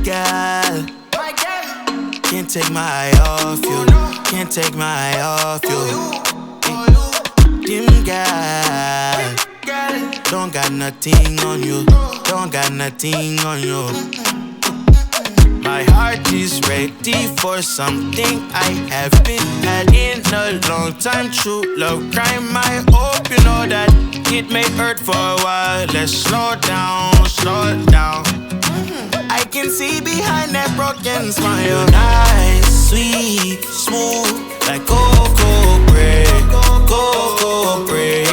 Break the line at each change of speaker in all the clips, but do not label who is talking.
girl. Can't take my eye off you. Can't take my eye off you. Dim girl. Don't got nothing on you. Don't got nothing on you. My heart is ready for something I have been had in a long time. True love crime. I hope you know that it may hurt for a while. Let's slow down, slow down. I can see behind that broken smile. Nice, sweet, smooth, like cocoa bread, cocoa bread.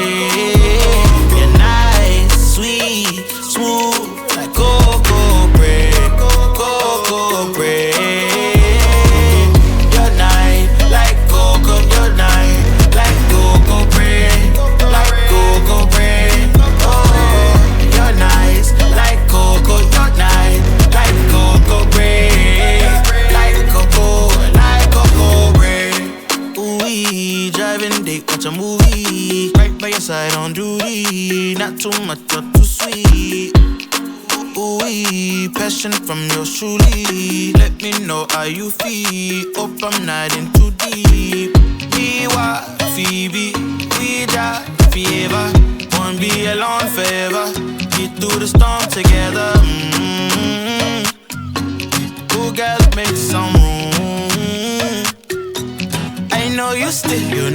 You're nice, sweet, smooth, like cocoa bread, cocoa bread. You're nice, like cocoa. You're nice, like cocoa bread, like cocoa bread. Oh, you're nice, like cocoa. You're nice, like cocoa bread, like cocoa bread. Ooh, driving date, watch a movie. Right by your side on duty. Not too much or too sweet. Ooh, passion from yours truly. Let me know how you feel. Hope I'm not in too deep. Me, what, Phoebe, we die forever. Won't be alone forever. Get through the storm together. Ooh, girl, make some room. I know you still, you